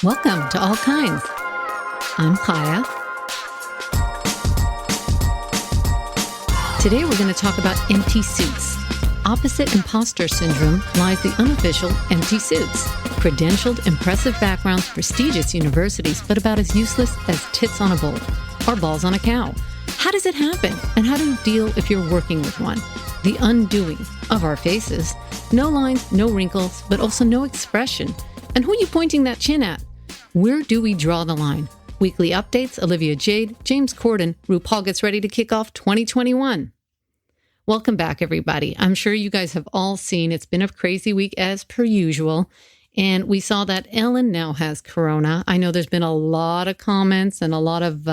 Welcome to All Kinds. I'm Kaya. Today we're going to talk about empty suits. Opposite imposter syndrome lies the unofficial empty suits. Credentialed, impressive backgrounds, prestigious universities, but about as useless as tits on a bowl or balls on a cow. How does it happen? And how do you deal if you're working with one? The undoing of our faces. No lines, no wrinkles, but also no expression. And who are you pointing that chin at? Where do we draw the line? Weekly updates, Olivia Jade, James Cordon, RuPaul gets ready to kick off 2021. Welcome back, everybody. I'm sure you guys have all seen it's been a crazy week as per usual. And we saw that Ellen now has corona. I know there's been a lot of comments and a lot of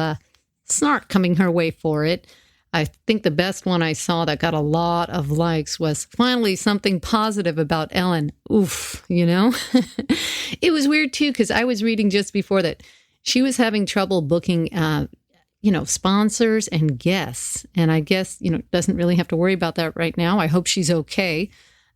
snark coming her way for it. I think the best one I saw that got a lot of likes was finally something positive about Ellen. Oof, you know? It was weird too, because I was reading just before that she was having trouble booking, sponsors and guests. And I guess, doesn't really have to worry about that right now. I hope she's okay.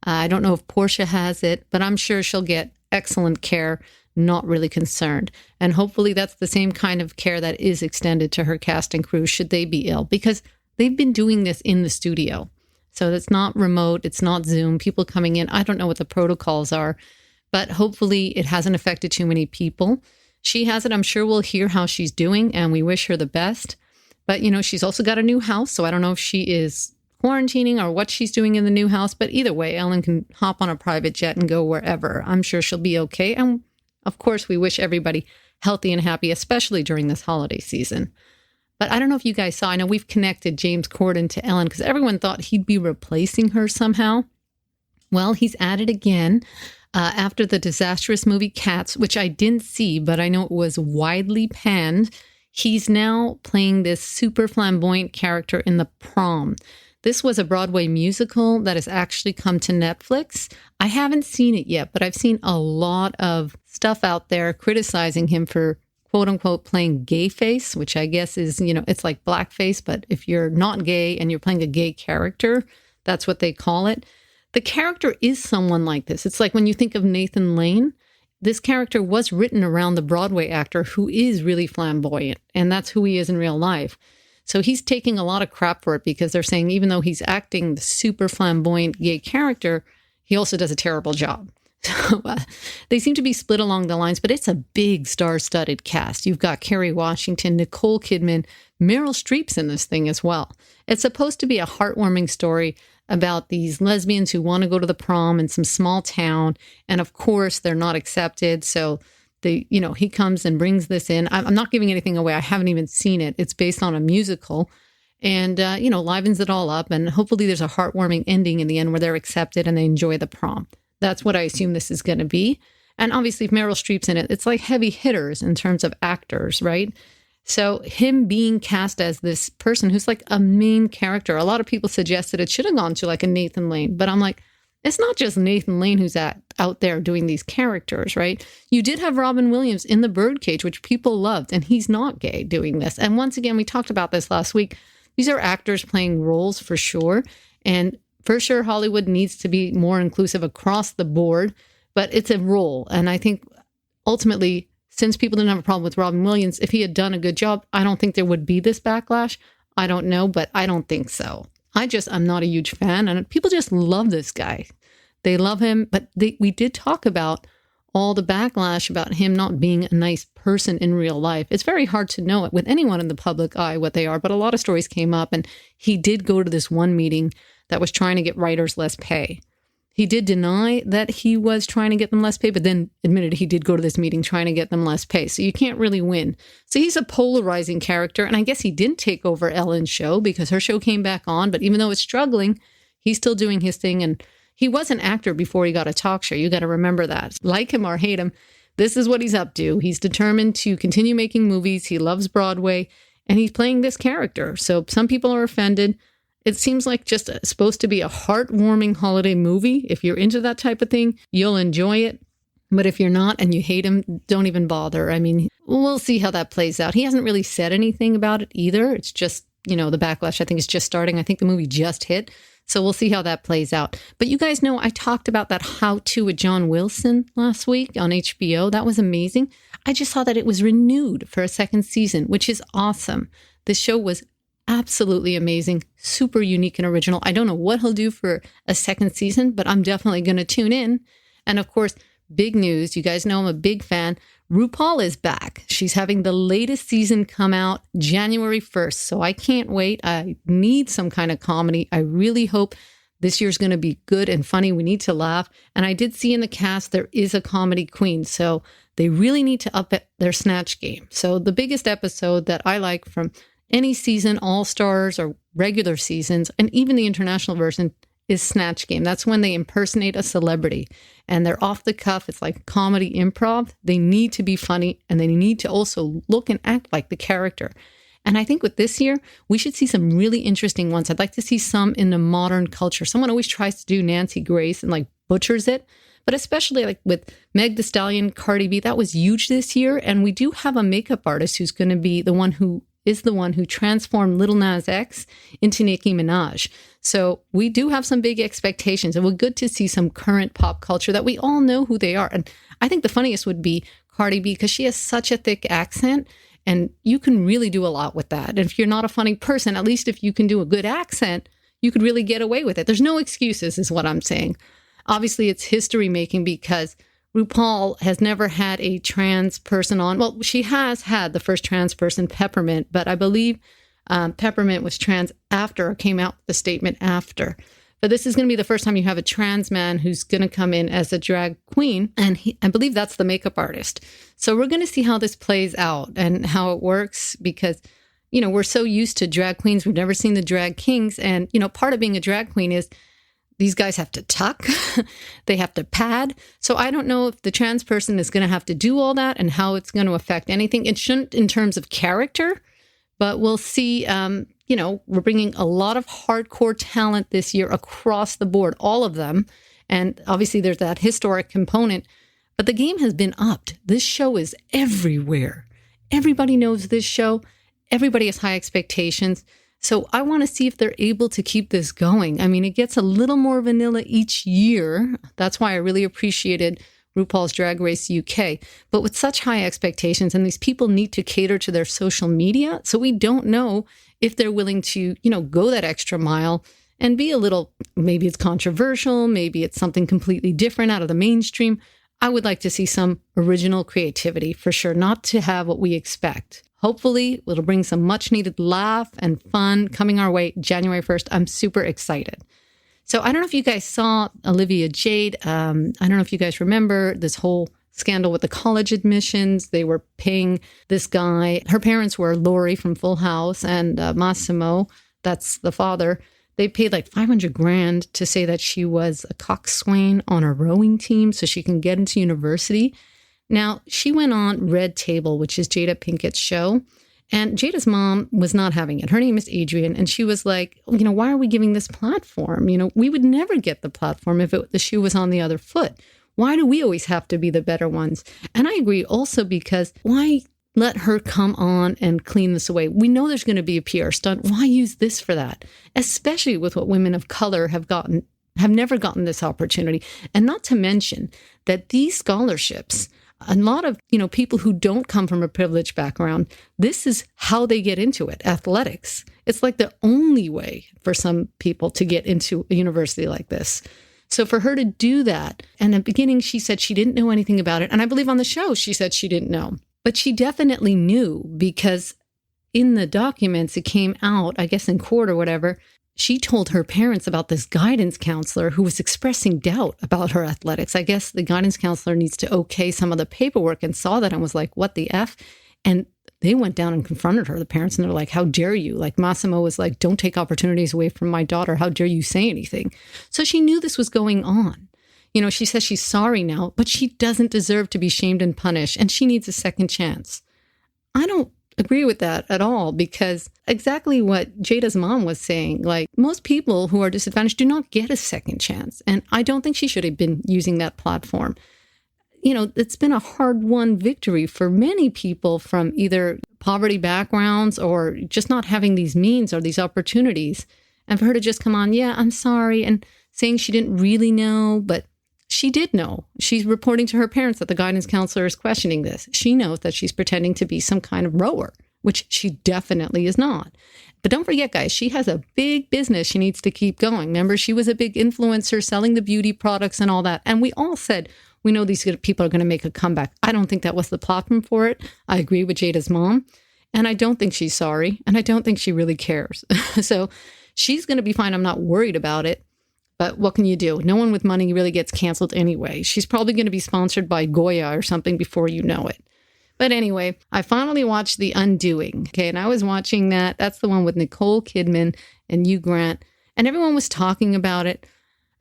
I don't know if Portia has it, but I'm sure she'll get excellent care. Not really concerned. And hopefully that's the same kind of care that is extended to her cast and crew should they be ill, because they've been doing this in the studio. So it's not remote. It's not Zoom. People coming in. I don't know what the protocols are, but hopefully it hasn't affected too many people. She has it. I'm sure we'll hear how she's doing and we wish her the best. But, she's also got a new house. So I don't know if she is quarantining or what she's doing in the new house. But either way, Ellen can hop on a private jet and go wherever. I'm sure she'll be okay. And of course, we wish everybody healthy and happy, especially during this holiday season. But I don't know if you guys saw, I know we've connected James Cordon to Ellen because everyone thought he'd be replacing her somehow. Well, he's at it again after the disastrous movie Cats, which I didn't see, but I know it was widely panned. He's now playing this super flamboyant character in The Prom. This was a Broadway musical that has actually come to Netflix. I haven't seen it yet, but I've seen a lot of stuff out there criticizing him for quote unquote playing gay face, which I guess is, it's like blackface, but if you're not gay and you're playing a gay character, that's what they call it. The character is someone like this. It's like when you think of Nathan Lane, this character was written around the Broadway actor who is really flamboyant, and that's who he is in real life. So he's taking a lot of crap for it because they're saying even though he's acting the super flamboyant gay character, he also does a terrible job. So they seem to be split along the lines, but it's a big star-studded cast. You've got Kerry Washington, Nicole Kidman, Meryl Streep's in this thing as well. It's supposed to be a heartwarming story about these lesbians who want to go to the prom in some small town. And of course, they're not accepted. So he comes and brings this in. I'm not giving anything away. I haven't even seen it. It's based on a musical and, livens it all up. And hopefully there's a heartwarming ending in the end where they're accepted and they enjoy the prom. That's what I assume this is going to be. And obviously, if Meryl Streep's in it, it's like heavy hitters in terms of actors, right? So him being cast as this person who's like a main character, a lot of people suggested it should have gone to like a Nathan Lane. But I'm like, it's not just Nathan Lane who's out there doing these characters, right? You did have Robin Williams in The Birdcage, which people loved, and he's not gay doing this. And once again, we talked about this last week. These are actors playing roles for sure. And for sure, Hollywood needs to be more inclusive across the board, but it's a role. And I think ultimately, since people didn't have a problem with Robin Williams, if he had done a good job, I don't think there would be this backlash. I don't know, but I don't think so. I'm not a huge fan, and people just love this guy. They love him, but we did talk about all the backlash about him not being a nice person in real life. It's very hard to know it with anyone in the public eye what they are, but a lot of stories came up, and he did go to this one meeting that was trying to get writers less pay. He did deny that he was trying to get them less pay, but then admitted he did go to this meeting trying to get them less pay. So you can't really win. So he's a polarizing character. And I guess he didn't take over Ellen's show because her show came back on. But even though it's struggling, he's still doing his thing. And he was an actor before he got a talk show. You got to remember that. Like him or hate him, this is what he's up to. He's determined to continue making movies. He loves Broadway and he's playing this character. So some people are offended. It seems like just supposed to be a heartwarming holiday movie. If you're into that type of thing, you'll enjoy it. But if you're not and you hate him, don't even bother. I mean, we'll see how that plays out. He hasn't really said anything about it either. It's just, the backlash I think is just starting. I think the movie just hit. So we'll see how that plays out. But you guys know I talked about that How To with John Wilson last week on HBO. That was amazing. I just saw that it was renewed for a second season, which is awesome. The show was absolutely amazing, super unique and original. I don't know what he'll do for a second season, but I'm definitely going to tune in. And of course, big news. You guys know I'm a big fan. RuPaul is back. She's having the latest season come out January 1st. So I can't wait. I need some kind of comedy. I really hope this year's going to be good and funny. We need to laugh. And I did see in the cast, there is a comedy queen. So they really need to up their snatch game. So the biggest episode that I like from any season, All Stars or regular seasons, and even the international version, is Snatch Game. That's when they impersonate a celebrity and they're off the cuff. It's like comedy improv. They need to be funny and they need to also look and act like the character. And I think with this year, we should see some really interesting ones. I'd like to see some in the modern culture. Someone always tries to do Nancy Grace and like butchers it. But especially like with Meg Thee Stallion, Cardi B, that was huge this year. And we do have a makeup artist who's going to be the one who transformed Lil Nas X into Nicki Minaj. So we do have some big expectations, and we're good to see some current pop culture that we all know who they are. And I think the funniest would be Cardi B, because she has such a thick accent and you can really do a lot with that. And if you're not a funny person, at least if you can do a good accent, you could really get away with it. There's no excuses is what I'm saying. Obviously, it's history making because RuPaul has never had a trans person on. Well, she has had the first trans person, Peppermint, but I believe Peppermint was trans after, or came out with the statement after. But this is going to be the first time you have a trans man who's going to come in as a drag queen. And I believe that's the makeup artist. So we're going to see how this plays out and how it works because, you know, we're so used to drag queens. We've never seen the drag kings. And, you know, part of being a drag queen is these guys have to tuck, they have to pad. So I don't know if the trans person is going to have to do all that and how it's going to affect anything. It shouldn't in terms of character, but we'll see. You know, we're bringing a lot of hardcore talent this year across the board, all of them. And obviously there's that historic component, but the game has been upped. This show is everywhere. Everybody knows this show. Everybody has high expectations. So I want to see if they're able to keep this going. I mean, it gets a little more vanilla each year. That's why I really appreciated RuPaul's Drag Race UK. But with such high expectations, and these people need to cater to their social media, so we don't know if they're willing to, you know, go that extra mile and be a little, maybe it's controversial, maybe it's something completely different out of the mainstream. I would like to see some original creativity for sure, not to have what we expect. Hopefully, it'll bring some much needed laugh and fun coming our way January 1st. I'm super excited. So I don't know if you guys saw Olivia Jade. I don't know if you guys remember this whole scandal with the college admissions. They were paying this guy. Her parents were Lori from Full House and Massimo, that's the father. They paid like $500,000 to say that she was a coxswain on a rowing team so she can get into university. Now, she went on Red Table, which is Jada Pinkett's show, and Jada's mom was not having it. Her name is Adrienne, and she was like, you know, why are we giving this platform? You know, we would never get the platform if the shoe was on the other foot. Why do we always have to be the better ones? And I agree also because why let her come on and clean this away? We know there's going to be a PR stunt. Why use this for that? Especially with what women of color have never gotten this opportunity. And not to mention that these scholarships, a lot of, you know, people who don't come from a privileged background, this is how they get into it, athletics. It's like the only way for some people to get into a university like this. So for her to do that, and in the beginning, she said she didn't know anything about it. And I believe on the show, she said she didn't know. But she definitely knew because in the documents, it came out, I guess in court or whatever, she told her parents about this guidance counselor who was expressing doubt about her athletics. I guess the guidance counselor needs to okay some of the paperwork and saw that and was like, what the F? And they went down and confronted her, the parents, and they're like, how dare you? Like Massimo was like, don't take opportunities away from my daughter. How dare you say anything? So she knew this was going on. You know, she says she's sorry now, but she doesn't deserve to be shamed and punished, and she needs a second chance. I don't agree with that at all, because exactly what Jada's mom was saying, like most people who are disadvantaged do not get a second chance. And I don't think she should have been using that platform. You know, it's been a hard-won victory for many people from either poverty backgrounds or just not having these means or these opportunities. And for her to just come on, yeah, I'm sorry, and saying she didn't really know, but she did know. She's reporting to her parents that the guidance counselor is questioning this. She knows that she's pretending to be some kind of rower, which she definitely is not. But don't forget, guys, she has a big business she needs to keep going. Remember, she was a big influencer selling the beauty products and all that. And we all said, we know these people are going to make a comeback. I don't think that was the platform for it. I agree with Jada's mom. And I don't think she's sorry. And I don't think she really cares. So she's going to be fine. I'm not worried about it. But what can you do? No one with money really gets canceled anyway. She's probably going to be sponsored by Goya or something before you know it. But anyway, I finally watched The Undoing. Okay, and I was watching that. That's the one with Nicole Kidman and Hugh Grant. And everyone was talking about it.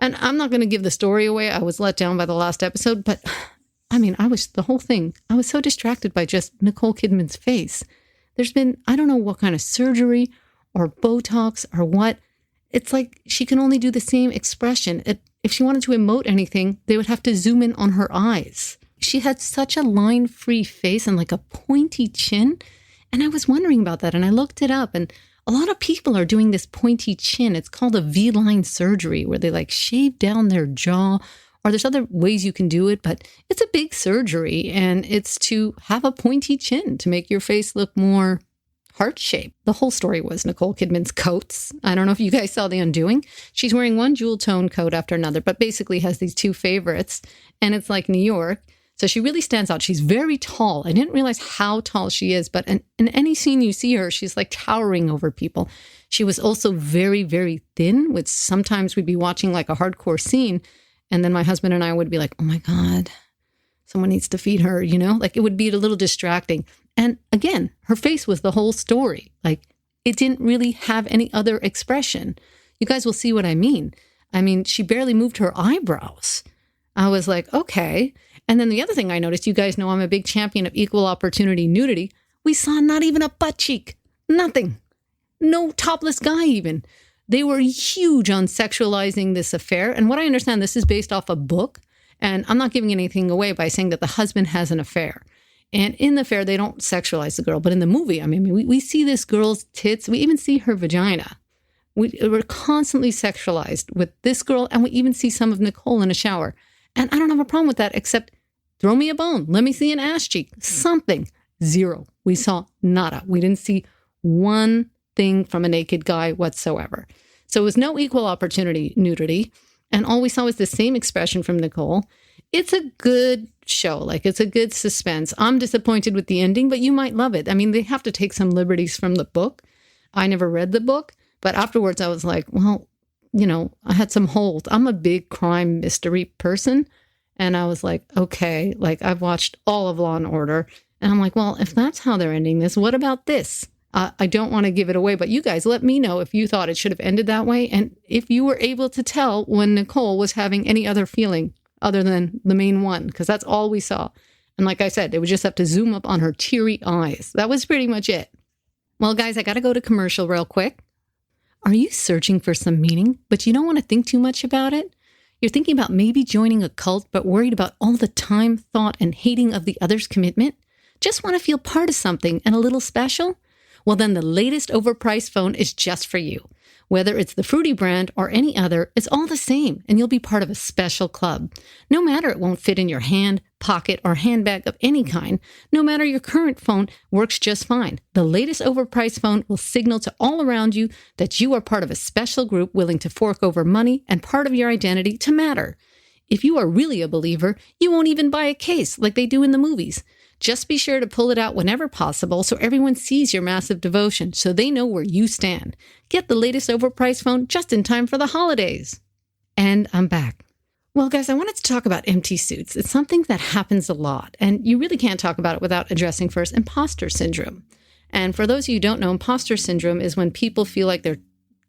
And I'm not going to give the story away. I was let down by the last episode. But I mean, I was so distracted by just Nicole Kidman's face. There's been, I don't know what kind of surgery or Botox or what. It's like she can only do the same expression. If she wanted to emote anything, they would have to zoom in on her eyes. She had such a line-free face and like a pointy chin. And I was wondering about that. And I looked it up. And a lot of people are doing this pointy chin. It's called a V-line surgery where they like shave down their jaw. Or there's other ways you can do it. But it's a big surgery. And it's to have a pointy chin to make your face look more heart-shaped. The whole story was Nicole Kidman's coats. I don't know if you guys saw The Undoing. She's wearing one jewel tone coat after another, but basically has these two favorites. And it's like New York. So she really stands out. She's very tall. I didn't realize how tall she is, but in any scene you see her, she's like towering over people. She was also very, very thin, which sometimes we'd be watching like a hardcore scene. And then my husband and I would be like, oh my God, someone needs to feed her, like it would be a little distracting. And again, her face was the whole story. Like it didn't really have any other expression. You guys will see what I mean. I mean, she barely moved her eyebrows. I was like, okay. And then the other thing I noticed, you guys know I'm a big champion of equal opportunity nudity. We saw not even a butt cheek. Nothing. No topless guy even. They were huge on sexualizing this affair. And what I understand, this is based off a book. And I'm not giving anything away by saying that the husband has an affair. And in the affair, they don't sexualize the girl. But in the movie, I mean, we see this girl's tits. We even see her vagina. We're constantly sexualized with this girl. And we even see some of Nicole in a shower. And I don't have a problem with that, except throw me a bone. Let me see an ass cheek. Something. Zero. We saw nada. We didn't see one thing from a naked guy whatsoever. So it was no equal opportunity nudity. And all we saw was the same expression from Nicole. It's a good show. Like it's a good suspense. I'm disappointed with the ending, but you might love it. I mean, they have to take some liberties from the book. I never read the book, but afterwards I was like, well, I had some holes. I'm a big crime mystery person. And I was like, okay, like I've watched all of Law and Order. And I'm like, well, if that's how they're ending this, what about this? I don't want to give it away, but you guys let me know if you thought it should have ended that way. And if you were able to tell when Nicole was having any other feeling other than the main one, because that's all we saw. And like I said, they would just have to zoom up on her teary eyes. That was pretty much it. Well, guys, I got to go to commercial real quick. Are you searching for some meaning, but you don't want to think too much about it? You're thinking about maybe joining a cult, but worried about all the time, thought, and hating of the other's commitment? Just want to feel part of something and a little special? Well, then the latest overpriced phone is just for you. Whether it's the Fruity brand or any other, it's all the same, and you'll be part of a special club. No matter it won't fit in your hand, pocket, or handbag of any kind, no matter your current phone works just fine. The latest overpriced phone will signal to all around you that you are part of a special group willing to fork over money and part of your identity to matter. If you are really a believer, you won't even buy a case like they do in the movies. Just be sure to pull it out whenever possible so everyone sees your massive devotion so they know where you stand. Get the latest overpriced phone just in time for the holidays. And I'm back. Well, guys, I wanted to talk about empty suits. It's something that happens a lot, and you really can't talk about it without addressing first imposter syndrome. And for those of you who don't know, imposter syndrome is when people feel like they're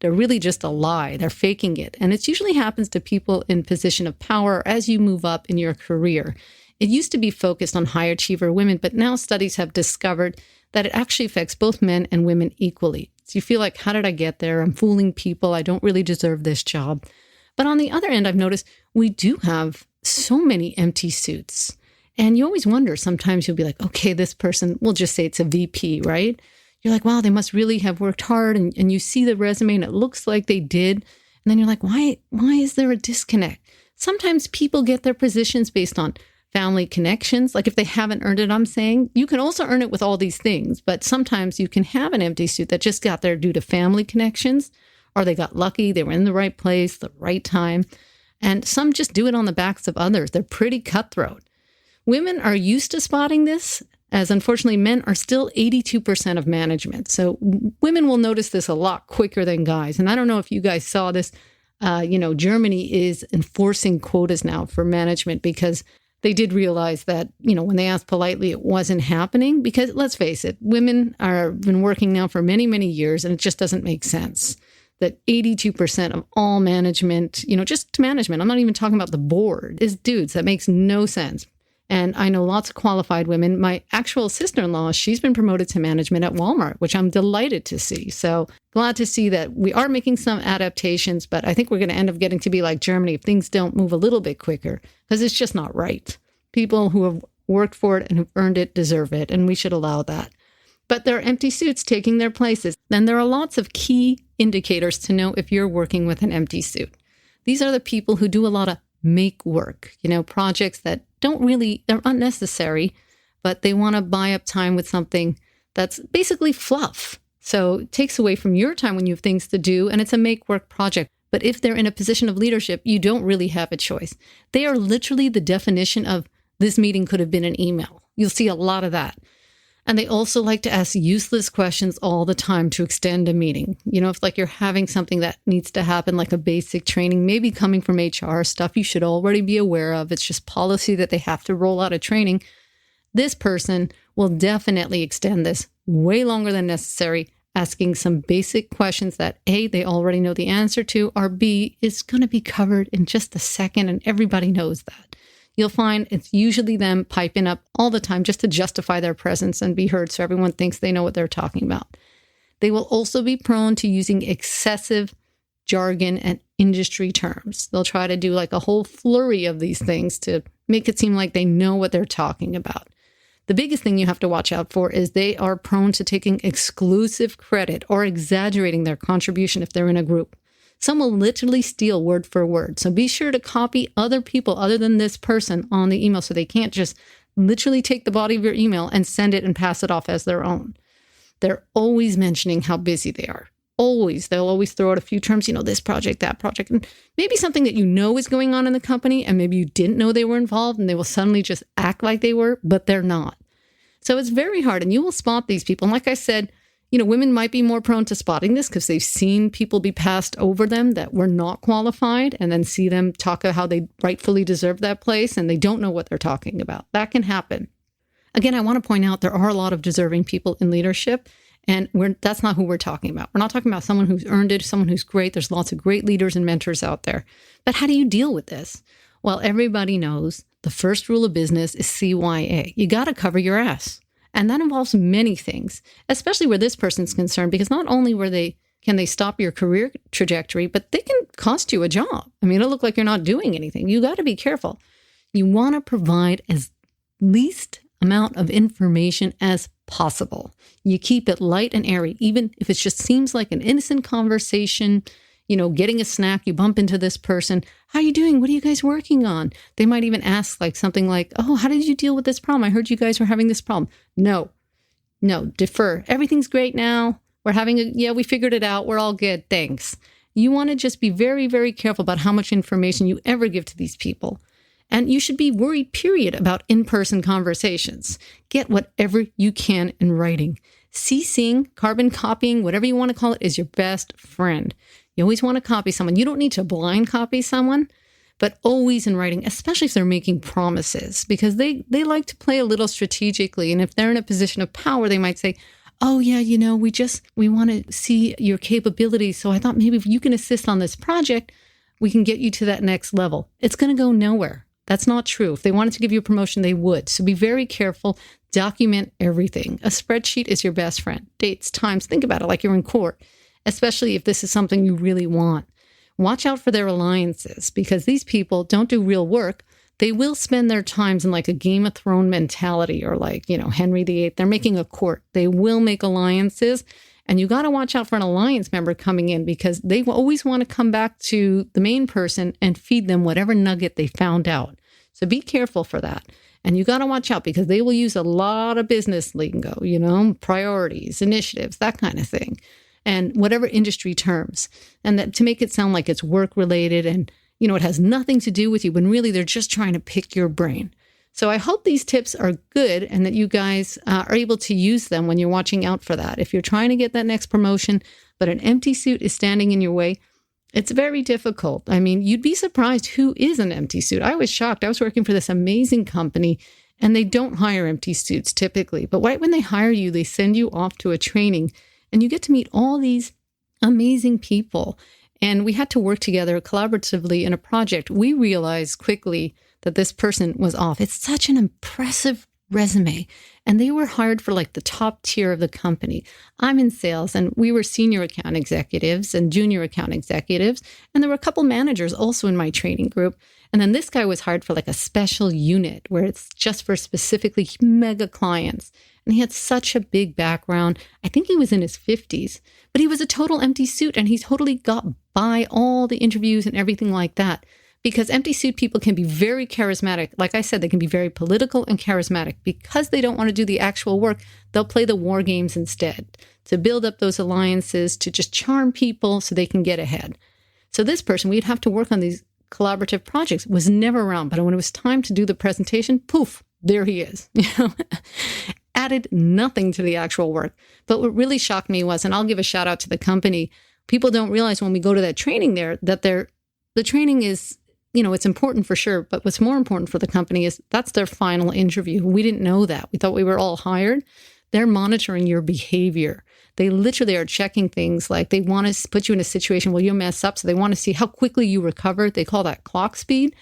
really just a lie. They're faking it. And it usually happens to people in position of power as you move up in your career. It used to be focused on high achiever women, but now studies have discovered that it actually affects both men and women equally. So you feel like, how did I get there? I'm fooling people. I don't really deserve this job. But on the other end, I've noticed we do have so many empty suits. And you always wonder, sometimes you'll be like, okay, this person, we'll just say it's a VP, right? you're like, wow, they must really have worked hard. And you see the resume and it looks like they did. And then you're like, why is there a disconnect? Sometimes people get their positions based on family connections. Like if they haven't earned it, I'm saying you can also earn it with all these things, but sometimes you can have an empty suit that just got there due to family connections, or they got lucky, they were in the right place, the right time. And some just do it on the backs of others. They're pretty cutthroat. Women are used to spotting this, as unfortunately men are still 82% of management. So women will notice this a lot quicker than guys. And I don't know if you guys saw this, Germany is enforcing quotas now for management because they did realize that, when they asked politely, it wasn't happening. Because let's face it, women have been working now for many, many years, and it just doesn't make sense that 82% of all management, just management, I'm not even talking about the board, is dudes. That makes no sense. And I know lots of qualified women. My actual sister-in-law, she's been promoted to management at Walmart, which I'm delighted to see. So glad to see that we are making some adaptations, but I think we're going to end up getting to be like Germany if things don't move a little bit quicker, because it's just not right. People who have worked for it and have earned it deserve it, and we should allow that. But there are empty suits taking their places. Then there are lots of key indicators to know if you're working with an empty suit. These are the people who do a lot of make work, projects that they're unnecessary, but they want to buy up time with something that's basically fluff. So it takes away from your time when you have things to do, and it's a make work project. But if they're in a position of leadership, you don't really have a choice. They are literally the definition of this meeting could have been an email. You'll see a lot of that. And they also like to ask useless questions all the time to extend a meeting. If like you're having something that needs to happen, like a basic training, maybe coming from HR, stuff you should already be aware of. It's just policy that they have to roll out a training. This person will definitely extend this way longer than necessary, asking some basic questions that A, they already know the answer to, or B, is going to be covered in just a second, and everybody knows that. You'll find it's usually them piping up all the time just to justify their presence and be heard so everyone thinks they know what they're talking about. They will also be prone to using excessive jargon and industry terms. They'll try to do like a whole flurry of these things to make it seem like they know what they're talking about. The biggest thing you have to watch out for is they are prone to taking exclusive credit or exaggerating their contribution if they're in a group. Some will literally steal word for word. So be sure to copy other people other than this person on the email so they can't just literally take the body of your email and send it and pass it off as their own. They're always mentioning how busy they are. Always. They'll always throw out a few terms, this project, that project, and maybe something that is going on in the company, and maybe you didn't know they were involved, and they will suddenly just act like they were, but they're not. So it's very hard, and you will spot these people. And like I said, women might be more prone to spotting this because they've seen people be passed over them that were not qualified, and then see them talk about how they rightfully deserve that place, and they don't know what they're talking about. That can happen. Again, I want to point out there are a lot of deserving people in leadership, and that's not who we're talking about. We're not talking about someone who's earned it, someone who's great. There's lots of great leaders and mentors out there. But how do you deal with this? Well, everybody knows the first rule of business is CYA. You got to cover your ass. And that involves many things, especially where this person's concerned, because not only can they stop your career trajectory, but they can cost you a job. I mean, it'll look like you're not doing anything. You got to be careful. You want to provide as least amount of information as possible. You keep it light and airy, even if it just seems like an innocent conversation, getting a snack, you bump into this person. How are you doing? What are you guys working on? They might even ask something like, oh, how did you deal with this problem? I heard you guys were having this problem. No, defer. Everything's great now. We figured it out. We're all good. Thanks. You want to just be very, very careful about how much information you ever give to these people. And you should be worried, period, about in-person conversations. Get whatever you can in writing. CCing, carbon copying, whatever you want to call it, is your best friend. You always want to copy someone. You don't need to blind copy someone, but always in writing, especially if they're making promises, because they like to play a little strategically. And if they're in a position of power, they might say, oh yeah, we want to see your capabilities. So I thought maybe if you can assist on this project, we can get you to that next level. It's going to go nowhere. That's not true. If they wanted to give you a promotion, they would. So be very careful. Document everything. A spreadsheet is your best friend. Dates, times, think about it like you're in court, especially if this is something you really want. Watch out for their alliances, because these people don't do real work. they will spend their times in like a Game of Thrones mentality or like, Henry VIII. They're making a court. They will make alliances. And you got to watch out for an alliance member coming in because they always want to come back to the main person and feed them whatever nugget they found out. So be careful for that. And you got to watch out because they will use a lot of business lingo, priorities, initiatives, that kind of thing. And whatever industry terms. And that to make it sound like it's work related and it has nothing to do with you, when really they're just trying to pick your brain. So I hope these tips are good and that you guys are able to use them when you're watching out for that. If you're trying to get that next promotion, but an empty suit is standing in your way, it's very difficult. I mean, you'd be surprised who is an empty suit. I was shocked. I was working for this amazing company and they don't hire empty suits typically. But right when they hire you, they send you off to a training and you get to meet all these amazing people. And we had to work together collaboratively in a project. We realized quickly that this person was off. It's such an impressive resume. And they were hired for like the top tier of the company. I'm in sales and we were senior account executives and junior account executives. And there were a couple managers also in my training group. And then this guy was hired for like a special unit where it's just for specifically mega clients. And he had such a big background. I think he was in his 50s, but he was a total empty suit and he totally got by all the interviews and everything like that. Because empty suit people can be very charismatic. Like I said, they can be very political and charismatic. Because they don't want to do the actual work, they'll play the war games instead to build up those alliances, to just charm people so they can get ahead. So this person, we'd have to work on these collaborative projects, was never around. But when it was time to do the presentation, poof, there he is. Added nothing to the actual work. But what really shocked me was, and I'll give a shout out to the company, people don't realize when we go to that training there that the training is, it's important for sure. But what's more important for the company is that's their final interview. We didn't know that. We thought we were all hired. They're monitoring your behavior. They literally are checking things like they want to put you in a situation where you mess up. So they want to see how quickly you recover. They call that clock speed.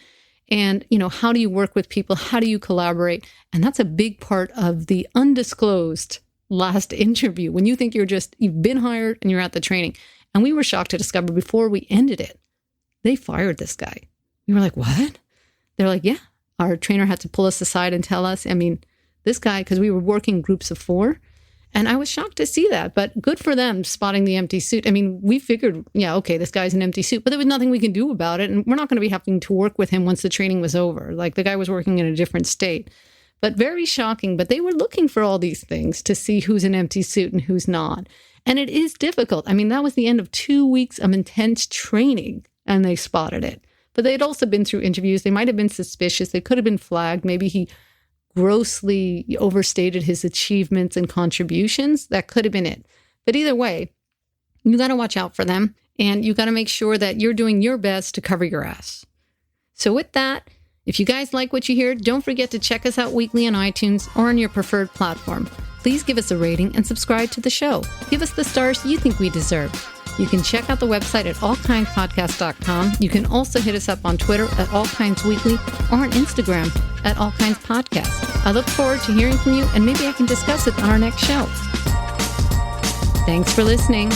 And, how do you work with people? How do you collaborate? And that's a big part of the undisclosed last interview. When you think you've been hired and you're at the training. And we were shocked to discover before we ended it, they fired this guy. We were like, what? They're like, yeah, our trainer had to pull us aside and tell us. I mean, this guy, because we were working groups of 4. And I was shocked to see that, but good for them spotting the empty suit. I mean, we figured, yeah, okay, this guy's an empty suit, but there was nothing we can do about it. And we're not going to be having to work with him once the training was over. Like the guy was working in a different state, but very shocking. But they were looking for all these things to see who's an empty suit and who's not. And it is difficult. I mean, that was the end of 2 weeks of intense training and they spotted it. But they'd also been through interviews. They might have been suspicious. They could have been flagged. Maybe he grossly overstated his achievements and contributions. That could have been it. But either way, you got to watch out for them and you got to make sure that you're doing your best to cover your ass. So with that, if you guys like what you hear, don't forget to check us out weekly on iTunes or on your preferred platform. Please give us a rating and subscribe to the show. Give us the stars you think we deserve. You can check out the website at allkindspodcast.com. You can also hit us up on Twitter at allkindsweekly or on Instagram at allkindspodcast. I look forward to hearing from you and maybe I can discuss it on our next show. Thanks for listening.